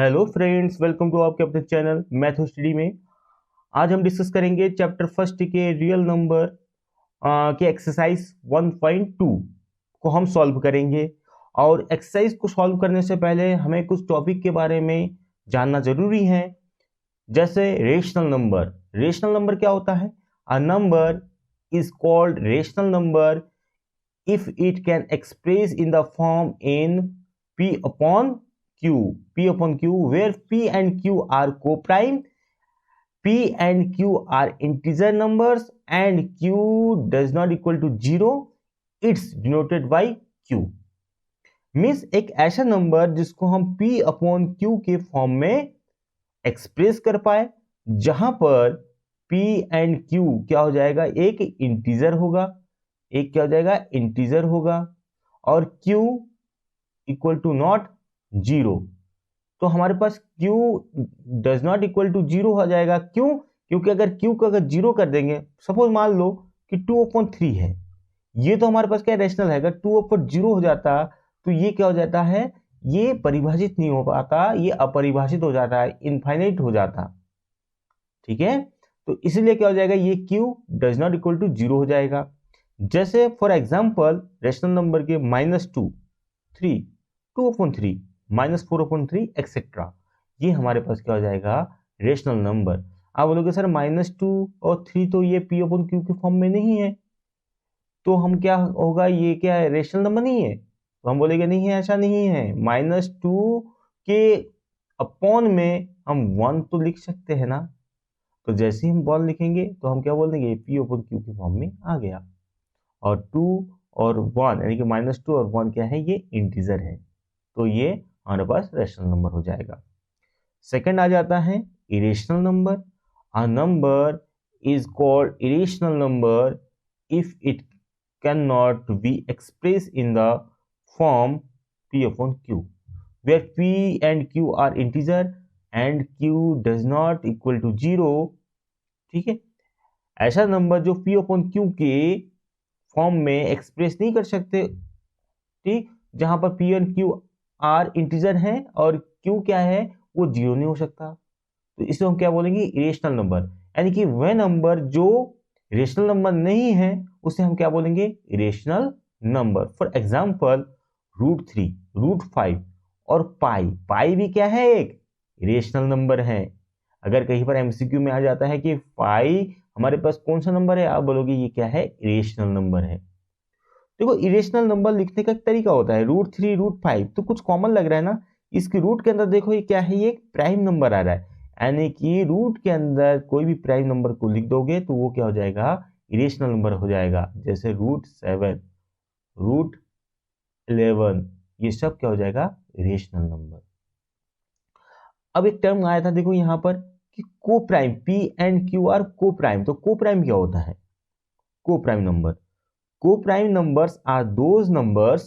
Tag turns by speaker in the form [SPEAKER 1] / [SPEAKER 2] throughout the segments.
[SPEAKER 1] Hello friends, welcome to आपके अपने channel math study में। आज हम डिस्कस करेंगे चैप्टर फर्स्ट के रियल नंबर के एक्सरसाइज 1.2 को हम सॉल्व करेंगे। और एक्सरसाइज को सॉल्व करने से पहले हमें कुछ टॉपिक के बारे में जानना जरूरी है, जैसे रेशनल नंबर। रेशनल नंबर क्या होता है? A number is called rational number if it can express in the form in p upon q where p and q are co-prime, p and q are integer numbers and q does not equal to 0, it's denoted by q। Means एक ऐसा number जिसको हम p upon q के form में express कर पाए, जहां पर p एंड q क्या हो जाएगा, एक इंटीजर होगा, एक क्या हो जाएगा, इंटीजर होगा, और q इक्वल टू नॉट 0। तो हमारे पास q does not equal to 0 हो जाएगा। क्यों? क्योंकि अगर q को अगर 0 कर देंगे, सपोज मान लो कि 2/3 है, ये तो हमारे पास क्या रेशनल है, अगर 2/0 हो जाता तो ये क्या हो जाता है, ये परिभाषित नहीं हो पाता, ये अपरिभाषित हो जाता है, इनफाइनाइट हो जाता। ठीक है, तो इसलिए क्या हो जाएगा, ये q does not equal to 0 हो जाएगा। जैसे फॉर एग्जांपल रेशनल नंबर के -2, 3, 2/3, -4/3 एक्सेट्रा, ये हमारे पास क्या हो जाएगा, रेशनल नंबर। आप बोलोगे सर -2 और 3 तो ये p/q के फॉर्म में नहीं है, तो हम क्या होगा, ये क्या है, रेशनल नंबर नहीं है? तो हम बोलेंगे नहीं है, ऐसा नहीं है। -2 के अपॉन में हम 1 तो लिख सकते हैं ना, तो जैसे ही हम 1 लिखेंगे तो हम क्या बोल देंगे, p/q के फॉर्म में आ गया। और 2 और 1 यानी कि -2 और 1 क्या है, ये इंटीजर है, तो ये हमारे पास रेशनल नंबर हो जाएगा। सेकंड आ जाता है irrational number. A number is called irrational number if it can not be express in the form p/q where p and q are integer and q does not equal to 0। ठीक है, ऐसा number जो p/q के form में express नहीं कर सकते, ठीक, जहां पर p और q आर इंटीजर हैं और q क्या है, वो 0 नहीं हो सकता, तो इसे हम क्या बोलेंगे, इरेशनल नंबर। यानी कि वह नंबर जो रेशनल नंबर नहीं है उसे हम क्या बोलेंगे, इरेशनल नंबर। फॉर एग्जांपल √3, √5 और पाई भी क्या है, एक इरेशनल नंबर है। अगर कहीं पर एमसीक्यू में आ जाता है कि पाई हमारे पास कौन सा नंबर है, आप बोलोगे ये क्या है, इरेशनल नंबर है। देखो इरेशनल नंबर लिखने का एक तरीका होता है, √3, √5 तो कुछ कॉमन लग रहा है ना, इसकी रूट के अंदर देखो ये क्या है, ये एक प्राइम नंबर आ रहा है, यानी कि रूट के अंदर कोई भी प्राइम नंबर को लिख दोगे तो वो क्या हो जाएगा, इरेशनल नंबर हो जाएगा। जैसे √7, √11, ये सब क्या हो जाएगा, इरेशनल नंबर। अब एक टर्म आया था देखो यहाँ पर कि coprime, p and q are coprime. तो को प्राइम क्या होता है, coprime number, co-prime numbers are those numbers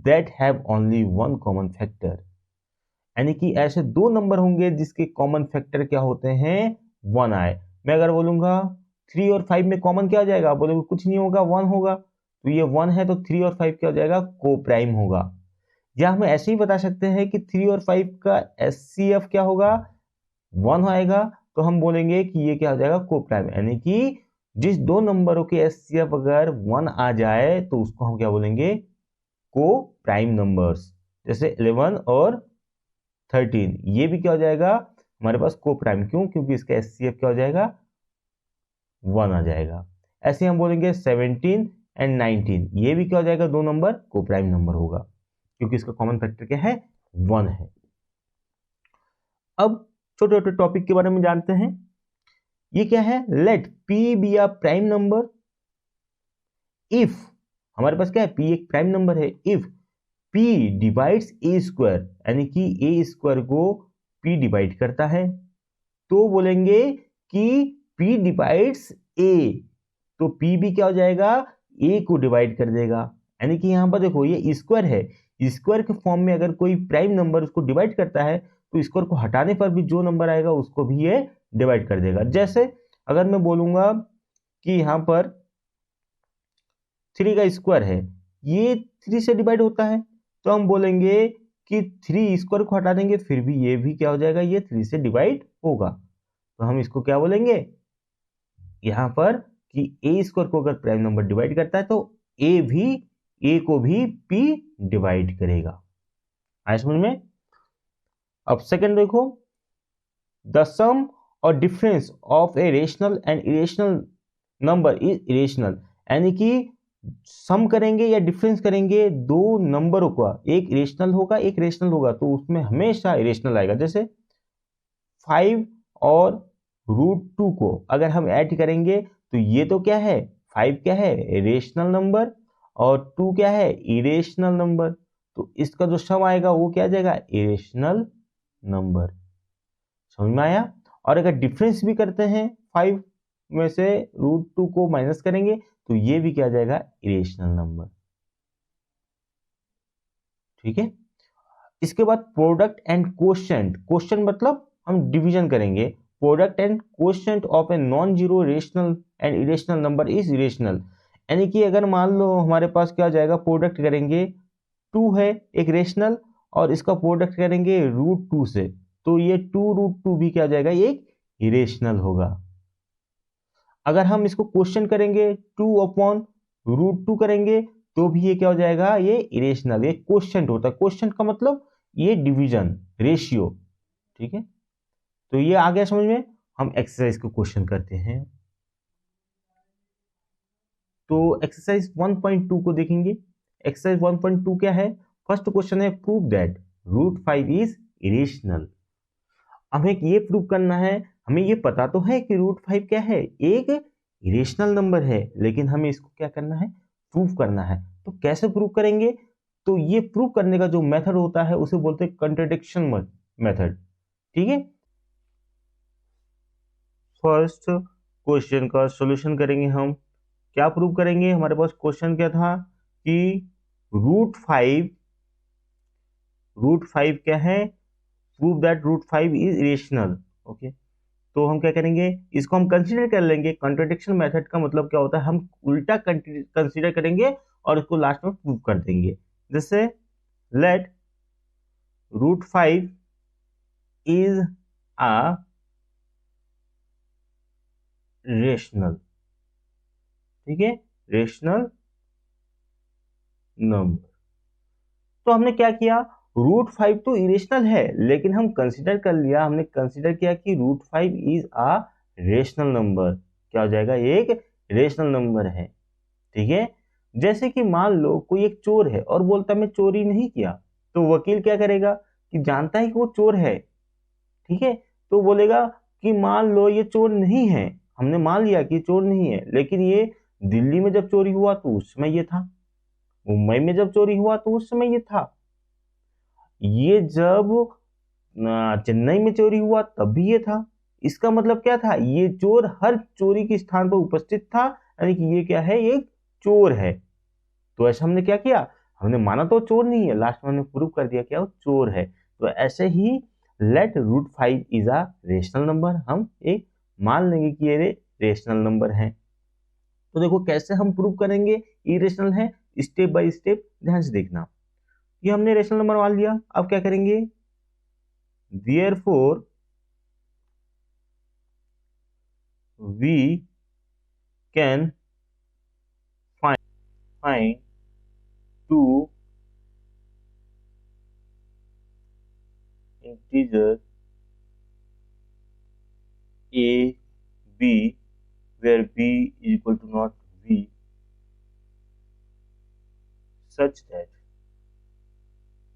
[SPEAKER 1] that have only one common factor। यानी कि ऐसे दो नंबर होंगे जिसके कॉमन फैक्टर क्या होते हैं, 1 आए। मैं अगर बोलूंगा 3 और 5 में कॉमन क्या हो जाएगा, आप बोलोगे कुछ नहीं होगा, 1 होगा, तो ये 1 है तो 3 और 5 क्या हो जाएगा, को प्राइम होगा। या हम ऐसे ही बता सकते हैं कि 3 और 5 का SCF क्या होगा, 1 आएगा, तो हम बोलेंगे कि ये क्या हो जाएगा, को प्राइम। यानी कि जिस दो नंबरों के SCF अगर 1 आ जाए तो उसको हम क्या बोलेंगे, को प्राइम नंबर्स। जैसे 11 और 13 ये भी क्या हो जाएगा हमारे पास, को प्राइम। क्यों? क्योंकि इसका SCF क्या हो जाएगा, 1 आ जाएगा। ऐसे हम बोलेंगे 17 एंड 19 ये भी क्या हो जाएगा, दो नंबर को प्राइम नंबर होगा, क्योंकि इसका कॉमन फैक्टर क्या है, 1 है। अब छोटे छोटे टॉपिक के बारे में जानते हैं। ये क्या है, let p be a prime number if, हमारे पास क्या है, p एक प्राइम नंबर है, if p divides a square, यानी कि a स्क्वायर को p डिवाइड करता है, तो बोलेंगे कि p डिवाइड्स a, तो p भी क्या हो जाएगा, a को डिवाइड कर देगा। यानी कि यहां पर देखो ये स्क्वायर है, स्क्वायर के फॉर्म में अगर कोई प्राइम नंबर उसको डिवाइड करता है तो स्क्वायर को हटाने पर भी जो नंबर आएगा उसको भी ये डिवाइड कर देगा। जैसे अगर मैं बोलूंगा कि यहां पर 3 का स्क्वायर है, ये 3 से डिवाइड होता है, तो हम बोलेंगे कि 3 स्क्वायर को हटा देंगे फिर भी ये भी क्या हो जाएगा, ये 3 से डिवाइड होगा। तो हम इसको क्या बोलेंगे यहाँ पर कि ए स्क्वायर को अगर प्राइम नंबर डिवाइड करता है तो ए को भी पी डिवाइड करेगा। आया समझ में? अब सेकंड देखो, द सम और difference of a rational and irrational number is irrational, यानी कि सम करेंगे या डिफरेंस करेंगे दो नंबरों का, एक इरेशनल होगा एक रेशनल होगा, तो उसमें हमेशा इरेशनल आएगा। जैसे 5 और √2 को अगर हम ऐड करेंगे तो ये तो क्या है, 5 क्या है रेशनल नंबर और 2 क्या है इरेशनल नंबर, तो इसका जो सम आएगा वो क्या आ जाएगा इरेशनल नंबर। समझ में आया? और अगर डिफरेंस भी करते हैं 5 में से √2 को माइनस करेंगे तो ये भी क्या आ जाएगा इरेशनल नंबर। ठीक है, इसके बाद प्रोडक्ट एंड कोशेंट, कोशेंट मतलब हम डिवीजन करेंगे, product and quotient of a non zero rational and irrational number is irrational, यानी कि अगर मान लो हमारे पास क्या जाएगा, प्रोडक्ट करेंगे 2 है एक रेशनल और इसका प्रोडक्ट करेंगे √2 से, तो ये 2√2 भी क्या जाएगा एक इरेशनल होगा। अगर हम इसको क्वेश्चन करेंगे 2/√2 करेंगे तो भी ये क्या हो जाएगा, ये इरेशनल, ये क्वेश्चन होता है। क्वेश्चन का मतलब ये डिवीजन रेशियो। ठीक है, तो ये आ गया समझ में। हम एक्सरसाइज को क्वेश्चन करते हैं, तो एक्सरसाइज 1.2 को देखेंगे। एक्सरसाइज 1.2 क्या है, फर्स्ट क्वेश्चन है प्रूव दैट √5 इज इरेशनल। हमें ये प्रूव करना है, हमें ये पता तो है कि √5 क्या है एक इरेशनल नंबर है, लेकिन हमें इसको क्या करना है प्रूव करना है। तो कैसे प्रूव करेंगे, तो ये प्रूव करने का जो मेथड होता है उसे बोलते हैं कंट्राडिक्शन मेथड। ठीक है, फर्स्ट क्वेश्चन का सॉल्यूशन करेंगे हम। क्या प्रूव करेंगे, हमारे पास क्वेश्चन क्या था कि √5 क्या है, prove that √5 is irrational. Okay, तो हम क्या करेंगे, इसको हम कंसीडर कर लेंगे। कॉन्ट्रडिक्शन मेथड का मतलब क्या होता है, हम उल्टा कंसीडर करेंगे और इसको लास्ट में प्रूव कर देंगे। जैसे लेट √5 इज अ रेशनल, ठीक है, रेशनल नंबर। तो हमने क्या किया, √5 तो इरेशनल है लेकिन हम कंसीडर कर लिया, हमने कंसीडर किया कि √5 इज अ रेशनल नंबर, क्या हो जाएगा एक रेशनल नंबर है। ठीक है, जैसे कि मान लो कोई एक चोर है और बोलता मैं चोरी नहीं किया, तो वकील क्या करेगा कि जानता है कि वो चोर है, ठीक है, तो बोलेगा कि मान लो ये चोर नहीं है, हमने मान लिया कि चोर नहीं है, लेकिन ये दिल्ली में जब चोरी हुआ तो उस समय ये था, मुंबई में जब चोरी हुआ तो उस समय ये था, ये जब चेन्नई में चोरी हुआ तब भी ये था। इसका मतलब क्या था, ये चोर हर चोरी के स्थान पर उपस्थित था, यानी कि ये क्या है, एक चोर है। तो ऐसा हमने क्या किया, हमने माना तो चोर नहीं है, लास्ट में हमने प्रूव कर दिया क्या वो चोर है। तो ऐसे ही let √5 is a rational number, हम एक मान लेंगे कि ये रेशनल नंबर है। तो देखो कैसे हम प्रूव करेंगे इरेशनल है, स्टेप बाय स्टेप ध्यान से देखना। ये हमने रेशनल नंबर मान लिया, अब क्या करेंगे, therefore we can find two integer a b where b is equal to not v such that,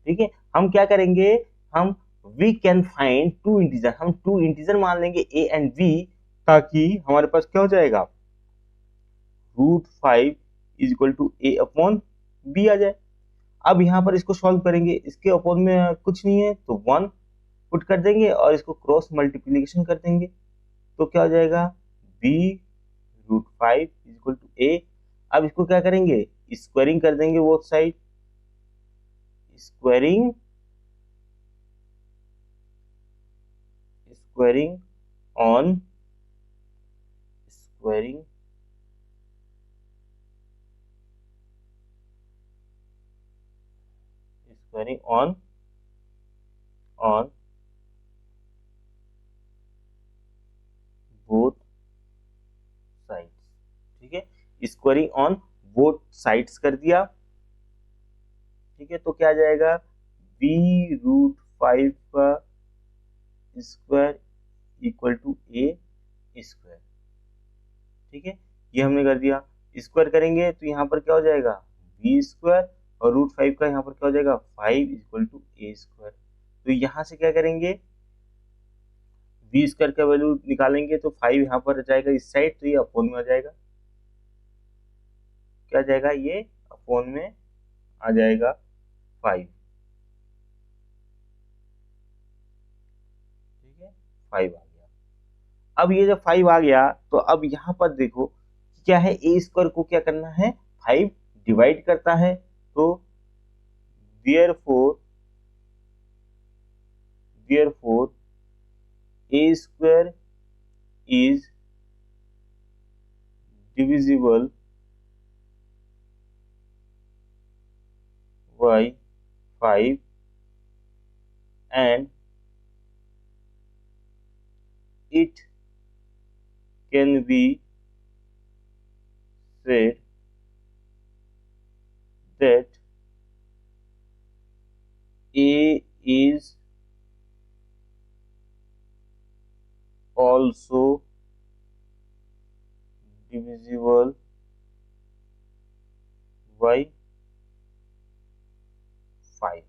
[SPEAKER 1] ठीक है, हम क्या करेंगे, हम we can find two integer, हम टू इंटीजर मान लेंगे a एंड b, ताकि हमारे पास क्या हो जाएगा, √5 इज इक्वल टू a/b आ जाए। अब यहाँ पर इसको सॉल्व करेंगे, इसके अपॉन में कुछ नहीं है तो 1 पुट कर देंगे और इसको क्रॉस मल्टीप्लीकेशन कर देंगे, तो क्या हो जाएगा b√5 is equal to a। अब इसको क्या करेंगे, स्क्वायरिंग कर देंगे both side, squaring squaring on squaring squaring on on both sides, ठीक है, स्क्वायरिंग ऑन बोथ साइड्स कर दिया, ठीक है। तो क्या आ जाएगा, b√5 का square equal to a square, ठीक है। ये हमने कर दिया, स्क्वायर करेंगे तो यहाँ पर क्या हो जाएगा, b स्क्वायर, और √5 का यहाँ पर क्या हो जाएगा 5 इक्वल टू a स्क्वायर। तो यहाँ से क्या करेंगे, b स्क्वायर का वैल्यू निकालेंगे तो 5 यहाँ पर आ जाएगा इस साइड, तो ये अपोन में आ जाएगा, क्या जाएगा, ये अपोन में आ जाएगा 5, ठीक है, 5 आ गया। अब ये जब 5 आ गया तो अब यहाँ पर देखो क्या है, ए स्क्वायर को क्या करना है, 5 डिवाइड करता है, तो therefore A square is divisible by 5 and it can be said that a is also divisible by 5,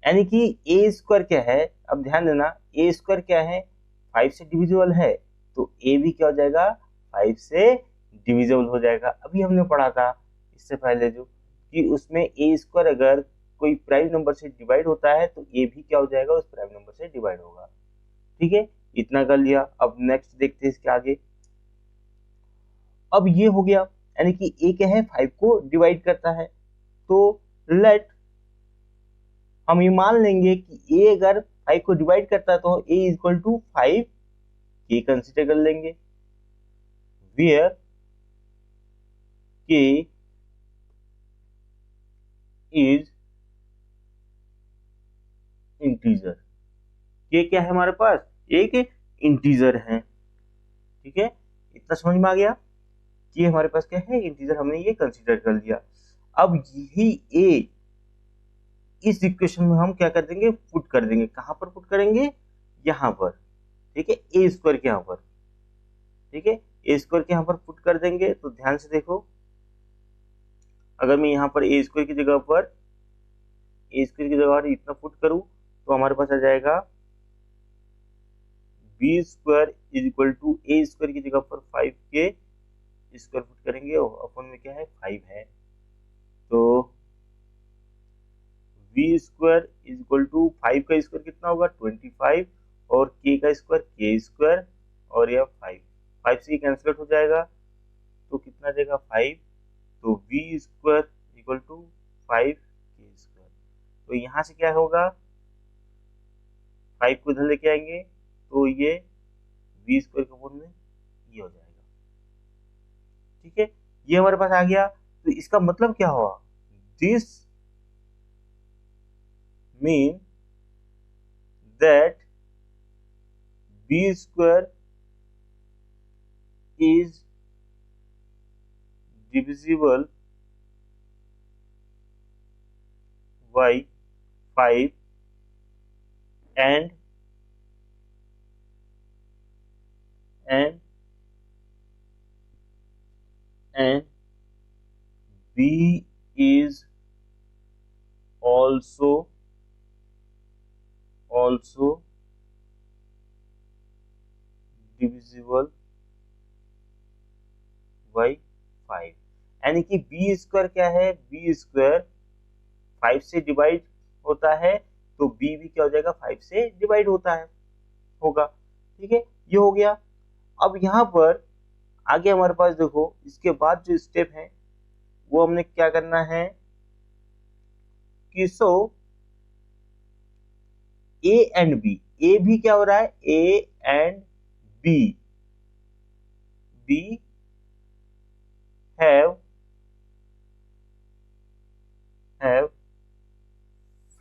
[SPEAKER 1] यानी कि ए स्क्वायर क्या है, अब ध्यान देना, ए स्क्वायर क्या है, 5 से डिविजिबल है, तो ए भी क्या हो जाएगा, 5 से डिविजिबल हो जाएगा। अभी हमने पढ़ा था इससे पहले जो कि उसमें ए स्क्वायर अगर कोई प्राइम नंबर से डिवाइड होता है तो ए भी क्या हो जाएगा, उस प्राइम नंबर से डिवाइड होगा, ठीक है। इतना कर लिया, अब नेक्स्ट देखते हैं इसके आगे। अब ये हो गया, यानी कि ए क्या है, 5 को डिवाइड करता है, तो लेट हम ये मान लेंगे कि ए अगर 5 को डिवाइड करता है तो ए इक्वल टू 5 के कंसिडर कर लेंगे, वेयर के इज इंटीजर, के क्या है हमारे पास, एक इंटीजर है, ठीक है। इतना समझ में आ गया कि हमारे पास क्या है, इंटीजर, हमने ये कंसीडर कर लिया। अब यही ए इस इक्वेशन में हम क्या कर देंगे, पुट कर देंगे, कहां पर पुट करेंगे, यहां पर, ठीक है, ए स्क्वायर के यहां पर, ठीक है, ए स्क्वायर के यहां पर पुट कर देंगे। तो ध्यान से देखो, अगर मैं यहां पर ए स्क्वायर की जगह पर इतना पुट करूं तो हमारे पास आ जाएगा B square is equal to A square की जगह पर 5 के स्क्वायर पुट करेंगे, और अपन में क्या है 5 है, तो v square is equal to 5 का स्क्वायर कितना होगा 25, और k का स्क्वायर k स्क्वायर, और यह 5 से कैंसिल हो जाएगा, तो कितना देगा 5, तो v square equal to 5 k square. तो यहाँ से क्या होगा, 5 को इधर लेके आएंगे तो ये v स्क्वायर के फॉर्म में ये हो जाएगा, ठीक है। ये हमारे पास आ गया, तो इसका मतलब क्या हुआ, this mean that b square is divisible by 5 and b is also divisible by 5, यानी कि बी स्क्वायर क्या है, बी स्क्वायर 5 से डिवाइड होता है, तो बी भी क्या हो जाएगा 5 से डिवाइड होगा, ठीक है। ये हो गया। अब यहाँ पर आगे हमारे पास देखो, इसके बाद जो स्टेप है वो हमने क्या करना है कि सो ए एंड बी, ए भी क्या हो रहा है, A and B have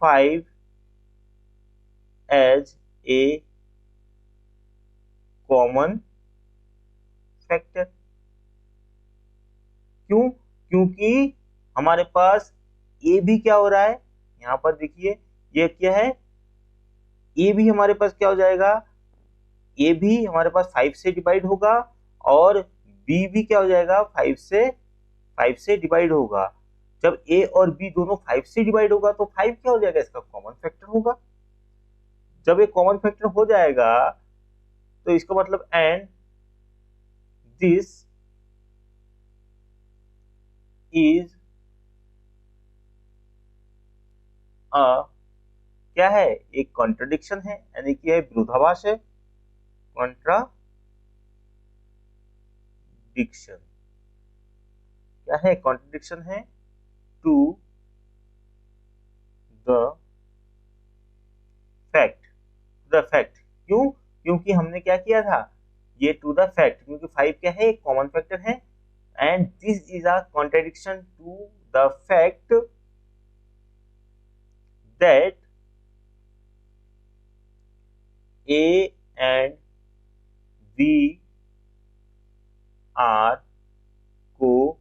[SPEAKER 1] 5 as a common factor. क्यों? क्योंकि हमारे पास ए भी क्या हो रहा है, यहां पर देखिए ये क्या है, ए भी हमारे पास क्या हो जाएगा, ए भी हमारे पास 5 से डिवाइड होगा और बी भी क्या हो जाएगा 5 से डिवाइड होगा। जब ए और बी दोनों 5 से डिवाइड होगा तो 5 क्या हो जाएगा, इसका कॉमन फैक्टर होगा। जब ये कॉमन फैक्टर हो जाएगा तो इसका मतलब एंड दिस इज अ क्या है, एक कॉन्ट्रडिक्शन है, यानी कि यह विरोधाभास है, कॉन्ट्राडिक्शन क्या है, कॉन्ट्रडिक्शन है टू द फैक्ट। क्यों? क्योंकि हमने क्या किया था, ये टू द फैक्ट, क्योंकि 5 क्या है, एक कॉमन फैक्टर है, and this is a contradiction to the fact that A and B are co-prime।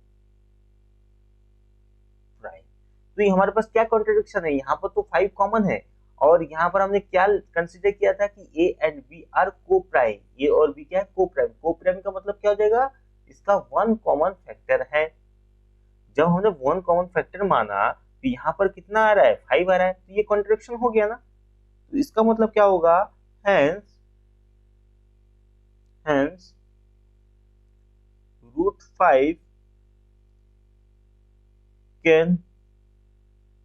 [SPEAKER 1] तो ये हमारे पास क्या कॉन्ट्रडिक्शन है, यहाँ पर तो 5 कॉमन है और यहाँ पर हमने क्या कंसीडर किया था कि A and B आर को प्राइम, ए और बी क्या है, को प्राइम। को प्राइम का मतलब क्या हो जाएगा, इसका 1 कॉमन फैक्टर है। जब हमने 1 कॉमन फैक्टर माना तो यहाँ पर कितना आ रहा है, 5 आ रहा है, तो ये कॉन्ट्रडिक्शन हो गया ना। तो इसका मतलब क्या होगा, hence √5 can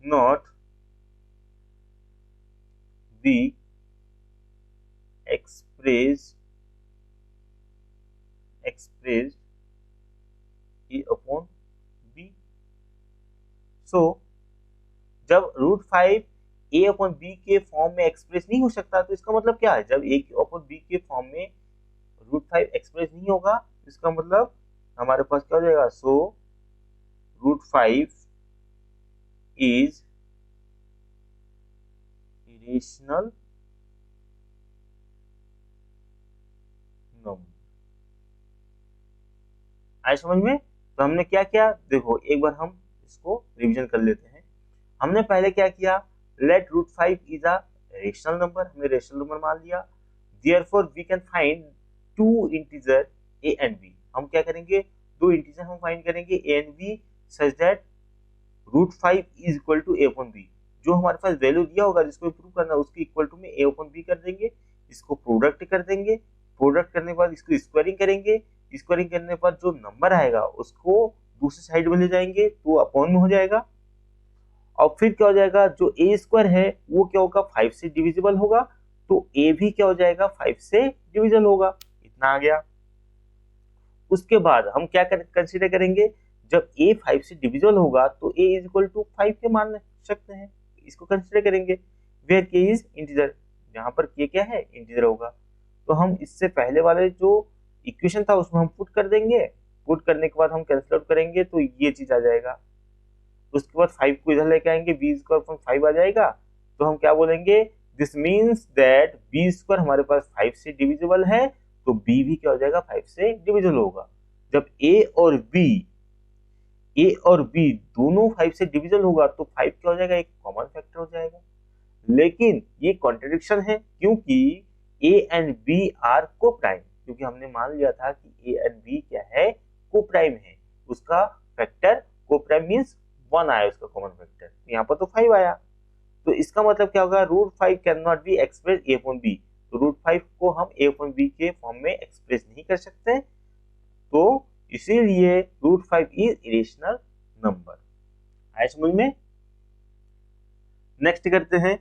[SPEAKER 1] not be expressed A upon B। So जब √5 A अपॉन बी के फॉर्म में एक्सप्रेस नहीं हो सकता तो इसका मतलब क्या है, जब A अपॉन बी के फॉर्म में √5 एक्सप्रेस नहीं होगा इसका मतलब हमारे पास क्या हो जाएगा, सो √5 इज इरेशनल नंबर। आए समझ में? तो हमने क्या किया, देखो एक बार हम इसको रिवीजन कर लेते हैं। हमने पहले क्या किया, let √5 is a rational number, हमने रेशनल नंबर मान लिया। Therefore we can find two integer A and B. हम क्या करेंगे, दो इंटीजर हम फाइंड करेंगे A and B such that √5 is equal to A upon B. जो हमारे पास वैल्यू दिया होगा जिसको प्रूव करना है उसके इक्वल टू में ए अपॉन बी कर देंगे, इसको प्रोडक्ट कर देंगे, प्रोडक्ट करने के बाद इसको स्क्वायरिंग करेंगे, स्क्वायरिंग करने के बाद जो नंबर आएगा उसको दूसरी साइड में ले जाएंगे तो अपॉन में हो जाएगा। और फिर क्या हो जाएगा, जो ए स्क्वायर है वो क्या होगा, 5 से डिविजिबल होगा, तो ए भी क्या हो जाएगा, 5 से डिविजन होगा। इतना आ गया। उसके बाद हम क्या कंसीडर करेंगे, जब ए 5 से डिविजिबल होगा तो ए इज इक्वल टू 5 के मान सकते हैं, इसको कंसीडर करेंगे वेयर के इज इंटीजर, जहां पर के क्या है, इंटीजर होगा। तो हम इससे पहले वाले जो इक्वेशन था उसमें हम पुट कर देंगे, पुट करने के बाद हम कैंसिल आउट करेंगे तो ये चीज आ जाएगा। उसके बाद 5 को इधर लेके आएंगे, बी स्क्वायर अपॉन 5 आ जाएगा। तो हम क्या बोलेंगे, this means that B square हमारे पास 5 से डिविजिबल है तो बी भी क्या हो जाएगा, 5 से डिविजिबल होगा। जब ए और बी दोनों 5 से डिविजिबल होगा तो 5 क्या हो जाएगा, एक कॉमन फैक्टर हो जाएगा। लेकिन ये कॉन्ट्रडिक्शन है क्योंकि ए एंड बी आर को प्राइम, क्योंकि हमने मान लिया था कि ए एंड बी क्या है, को प्राइम है, उसका फैक्टर को प्राइम मीन्स 1 आया उसका कॉमन फैक्टर, यहाँ पर तो 5 आया। तो इसका मतलब क्या होगा, √5 can not be express A upon B. तो √5 को हम ए अपॉन बी के फॉर्म में एक्सप्रेस नहीं कर सकते, तो इसीलिए √5 इज इरेशनल नंबर। आया समझ में? नेक्स्ट करते हैं,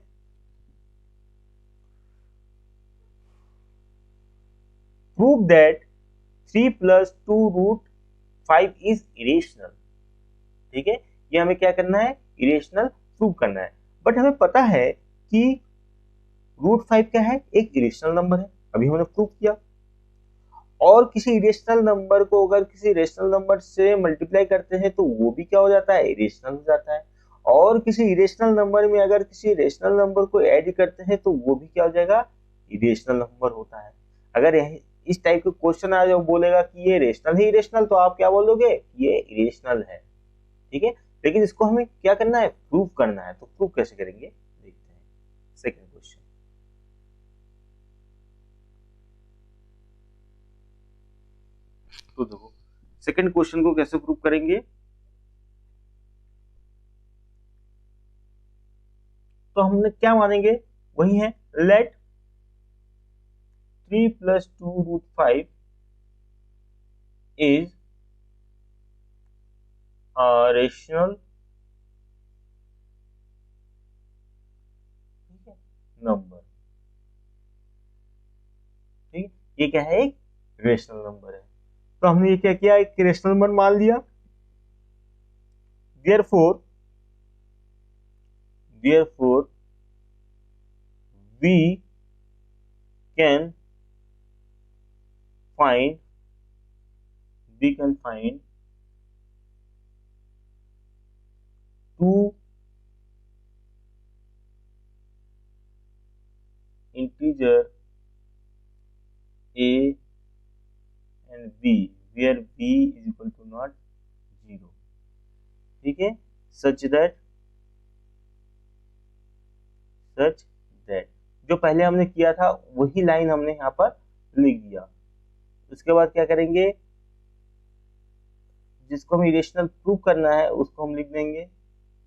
[SPEAKER 1] प्रूव दैट 3 + 2√5 इज इरेशनल। ठीक है, ये हमें क्या करना है, इरेशनल प्रूव करना है। बट हमें पता है कि √5 क्या है, एक इरेशनल नंबर है, अभी हमने प्रूव किया। और किसी इरेशनल नंबर को अगर किसी रेशनल नंबर से मल्टीप्लाई करते हैं तो वो भी क्या हो जाता है, इरेशनल हो जाता है। और किसी इरेशनल नंबर में अगर किसी रेशनल नंबर को ऐड करते हैं तो वो भी क्या हो जाएगा, इरेशनल नंबर होता है। अगर इस टाइप के क्वेश्चन आ जाओ बोलेगा कि ये रेशनल है इरेशनल, तो आप क्या बोलोगे, ये इरेशनल है, ठीक है। लेकिन इसको हमें क्या करना है, प्रूव करना है। तो प्रूव कैसे करेंगे देखते हैं। सेकंड क्वेश्चन, तो देखो सेकंड क्वेश्चन को कैसे प्रूव करेंगे। तो हमने क्या मानेंगे, वही है, लेट 3 + 2√5 इज रेशनल नंबर, ठीक, ये क्या है, एक रेशनल नंबर है। तो हमने ये क्या किया, एक रेशनल नंबर मान लिया। therefore we can find two integer a and b where b is equal to not 0, ठीक है, such that जो पहले हमने किया था वही लाइन हमने यहाँ पर लिख दिया। उसके बाद क्या करेंगे, जिसको हमें इरेशनल प्रूव करना है उसको हम लिख देंगे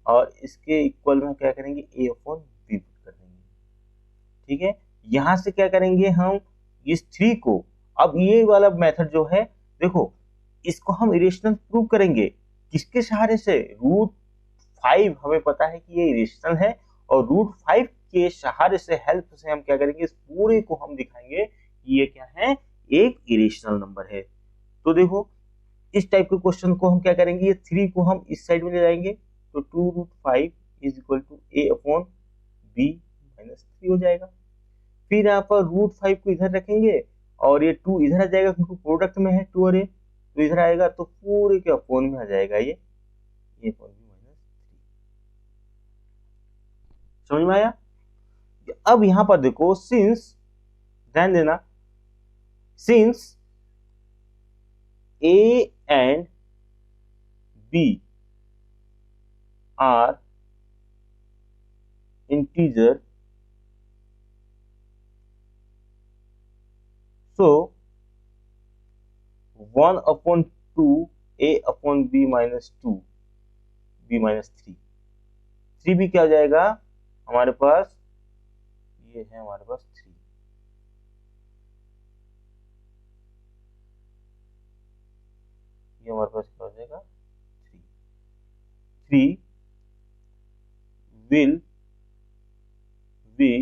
[SPEAKER 1] और इसके इक्वल में क्या करेंगे, a अपॉन b पुट कर देंगे, ठीक है। यहां से क्या करेंगे हम, इस 3 को, अब ये वाला मेथड जो है देखो, इसको हम इरेशनल प्रूव करेंगे किसके सहारे से, √5 हमें पता है कि ये इरेशनल है और √5 के सहारे से, हेल्प से हम क्या करेंगे, इस पूरे को हम दिखाएंगे कि ये क्या है, एक इरेशनल नंबर है। तो देखो इस टाइप के क्वेश्चन को हम क्या करेंगे, ये 3 को हम इस साइड में ले जाएंगे, तो 2√5 is equal to a upon b minus 3 हो जाएगा। फिर यहाँ पर √5 को इधर रखेंगे और ये 2 इधर आ जाएगा क्योंकि प्रोडक्ट में है 2 और a, तो इधर आएगा तो पूरे के अपॉन में आ जाएगा ये अपॉन b माइनस 3। समझ में आया। अब यहां पर देखो, सिंस, ध्यान देना, since a and b are integer, so 1 upon 2 a upon b minus 2 b minus 3, 3 भी क्या हो जाएगा हमारे पास, ये है हमारे पास 3, ये हमारे पास क्या हो जाएगा 3 will be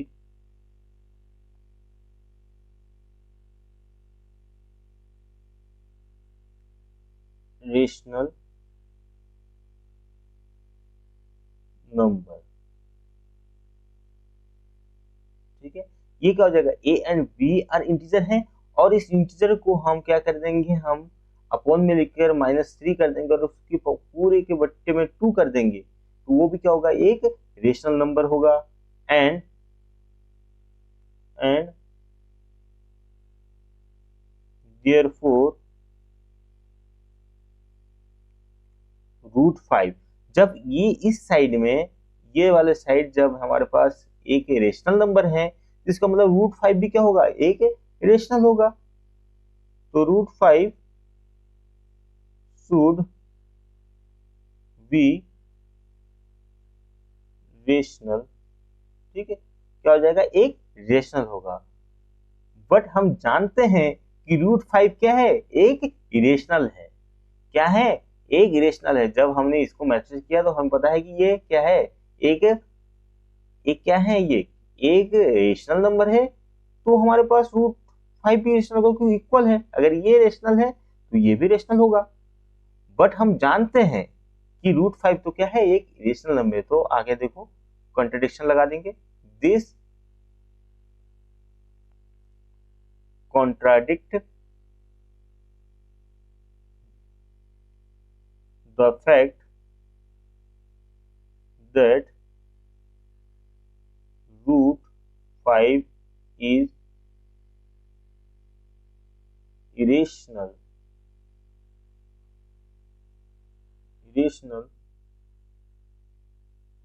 [SPEAKER 1] रेशनल नंबर, ठीक है। ये क्या हो जाएगा, a and b are integer हैं और इस इंटीजर को हम क्या कर देंगे, हम अपॉन में लिखकर -3 कर देंगे और उसकी पूरे के बट्टे में 2 कर देंगे, तो वो भी क्या होगा, एक रेशनल नंबर होगा। एंड देयरफॉर √5, जब ये इस साइड में, ये वाले साइड जब हमारे पास एक रेशनल नंबर है, इसका मतलब √5 भी क्या होगा, एक रेशनल होगा। तो √5 शुड बी रेशनल, ठीक है, क्या हो जाएगा, एक रेशनल होगा। बट हम जानते हैं कि √5 क्या है, एक इरेशनल है। क्या है, एक इरेशनल है। जब हमने इसको मैसेज किया तो हमें पता है कि ये क्या है, एक क्या है, ये एक रेशनल नंबर है। तो हमारे पास √5 भी रेशनल होगा क्योंकि इक्वल है। अगर ये रेशनल है तो ये भी रेशनल होगा। बट हम जानते हैं कि √5 तो क्या है, एक रेशनल नंबर है। तो आगे देखो कॉन्ट्रडिक्शन लगा देंगे, this contradict the fact that root 5 is irrational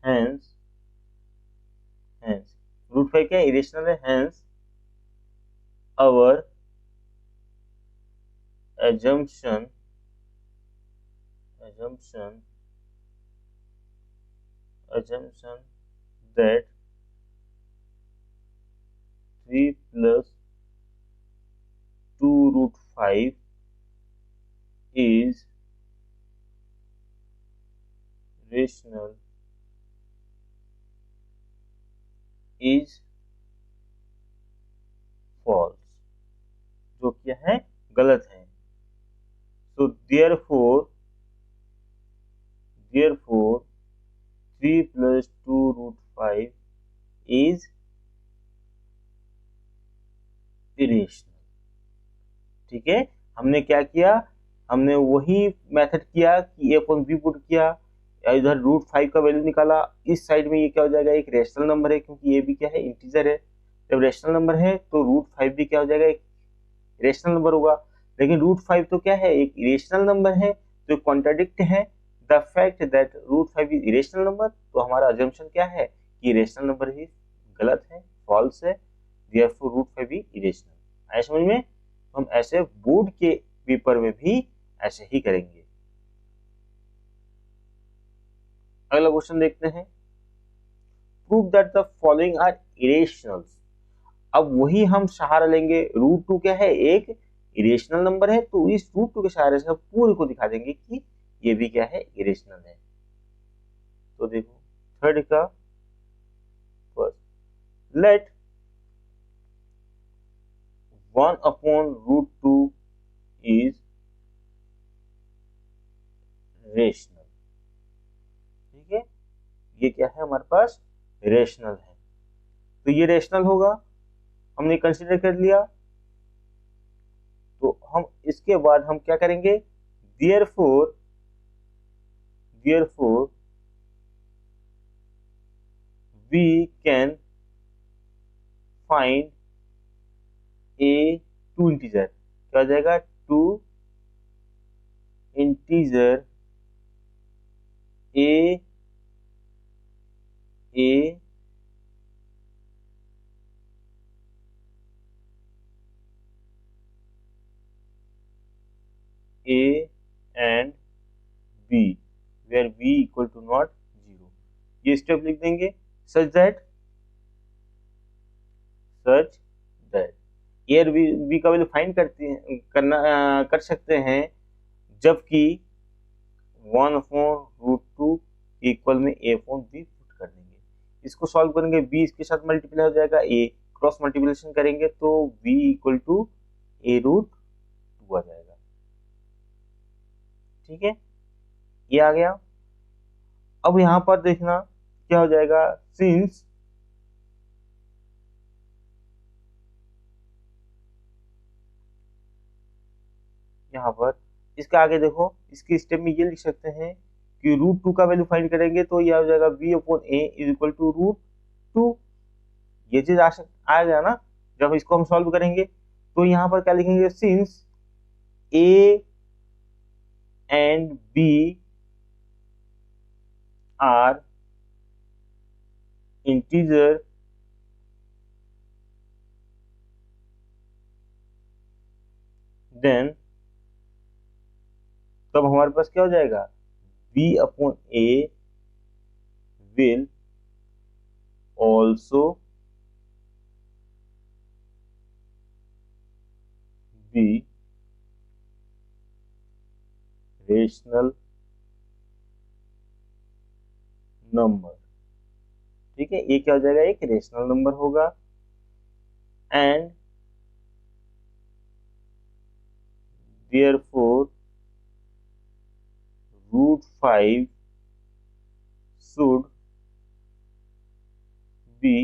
[SPEAKER 1] hence root 5 क्या irrational है, hence our assumption that 3 plus 2 root 5 is rational is false, जो क्या है, गलत है। So therefore 3 plus 2 root 5 is irrational। ठीक है, हमने क्या किया, हमने वही मेथड किया कि a अपॉन b पुट किया, इधर रूट 5 का वैल्यू निकाला, इस साइड में ये क्या हो जाएगा, एक रेशनल नंबर है, क्योंकि ये भी क्या है, इंटीजर है। जब रेशनल नंबर है तो रूट 5 भी क्या हो जाएगा, एक रेशनल नंबर होगा। लेकिन रूट 5 तो क्या है, एक इरेशनल नंबर है, तो कॉन्ट्राडिक्ट है the fact that root 5 is irrational number. तो हमारा अजम्पशन क्या है कि रेशनल नंबर ही गलत है, फॉल्स है, देयरफॉर रूट 5 इज इरेशनल। आया समझ में? हम ऐसे बोर्ड के पेपर में भी ऐसे ही करेंगे। अगला क्वेश्चन देखते हैं, prove that the following are irrationals. अब वही हम सहारा लेंगे, रूट 2 क्या है, एक इरेशनल नंबर है, तो इस रूट 2 के सहारे से पूरे को दिखा देंगे कि ये भी क्या है, इरेशनल है। तो देखो थर्ड का first, let 1 upon root 2 is rational. ठीक है, ये क्या है हमारे पास, रेशनल है, तो ये रेशनल होगा, हमने कंसीडर कर लिया। तो हम इसके बाद हम क्या करेंगे, therefore we can find a two integer, क्या हो जाएगा, two integer A and B where B equal to not 0। ये स्टेप लिख देंगे, सच दैट ए और बी का वैल्यू फाइंड कर सकते हैं, जबकि 1 अपॉन रूट 2 इक्वल में ए अपॉन बी पुट कर देंगे। इसको सॉल्व करेंगे, बी इसके साथ मल्टीप्लाई हो जाएगा, ए क्रॉस मल्टीप्लिकेशन करेंगे तो B equal to A root 2 आ जाएगा। ठीक है, ये आ गया। अब यहां पर देखना क्या हो जाएगा, सिंस यहाँ पर इसके आगे देखो, इसके स्टेप में ये लिख सकते हैं कि रूट 2 का वैल्यू फाइंड करेंगे तो ये आ जाएगा B upon A is equal to root 2। ये चीज आएगा ना, जब इसको हम सॉल्व करेंगे तो यहाँ पर क्या लिखेंगे, since A and B are integer then तब हमारे पास क्या हो जाएगा, b upon A will also be rational number. ठीक है, ये क्या हो जाएगा, एक रेशनल नंबर होगा, and therefore root 5 should be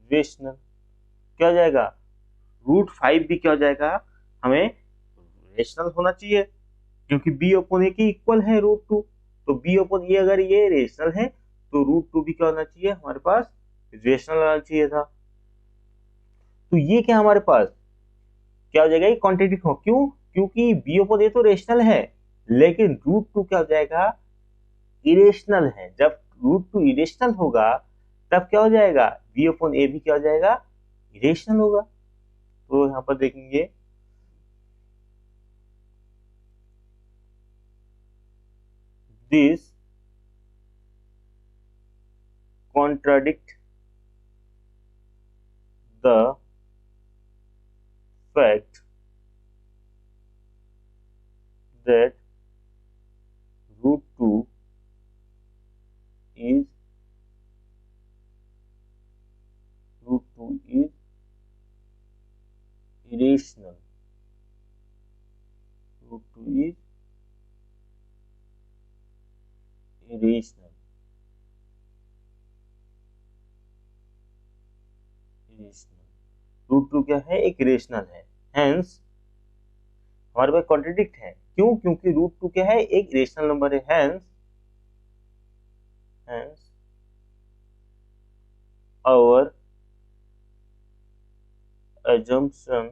[SPEAKER 1] rational. क्या हो जाएगा, रूट 5 भी क्या हो जाएगा, हमें रेशनल होना चाहिए, क्योंकि बी अपॉन ए की इक्वल है रूट 2, तो बी अपॉन ए अगर ये रेशनल है तो रूट टू भी क्या होना चाहिए हमारे पास रेशनल आना चाहिए था। तो ये क्या हमारे पास क्या हो जाएगा, ये कॉन्ट्रडिक्ट हो, क्यों? क्योंकि बी अपॉन ए तो रेशनल है लेकिन रूट टू क्या हो जाएगा, इरेशनल है। जब रूट टू इरेशनल होगा तब क्या हो जाएगा, बी अपॉन ए भी क्या हो जाएगा, इरेशनल होगा। तो यहां पर देखेंगे this contradict the fact that root 2 is irrational. Root 2 is irrational. Root two क्या है, एक रेशनल है, हेंस हमारे पास कॉन्ट्रडिक्ट है। क्यों? क्योंकि रूट टू क्या है, एक रेशनल नंबर है, hence our assumption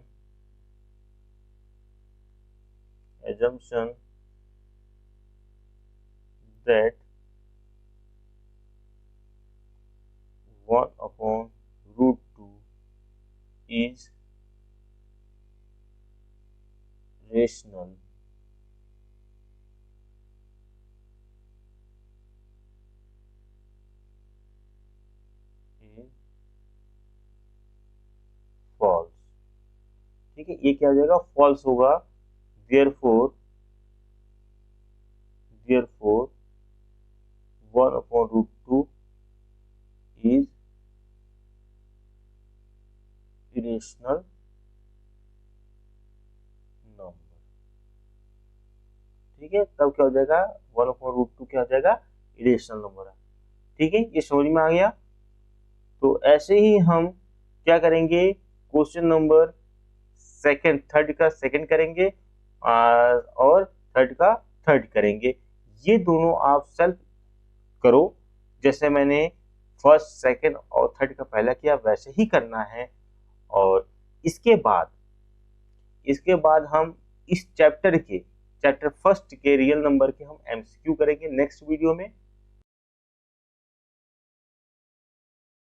[SPEAKER 1] that 1 upon root 2 is rational is false। ठीक है, ये क्या हो जाएगा, फॉल्स होगा। therefore 1 upon root 2 is irrational number। ठीक है, तब क्या हो जाएगा, 1 upon root 2 क्या हो जाएगा, इरेशनल नंबर है। ठीक है, ये समझ में आ गया। तो ऐसे ही हम क्या करेंगे, क्वेश्चन नंबर सेकंड, थर्ड का सेकंड करेंगे और थर्ड का थर्ड करेंगे। ये दोनों आप सेल्फ करो, जैसे मैंने फर्स्ट सेकंड और थर्ड का पहला किया वैसे ही करना है। और इसके बाद हम इस चैप्टर फर्स्ट के रियल नंबर के हम एमसीक्यू करेंगे नेक्स्ट वीडियो में।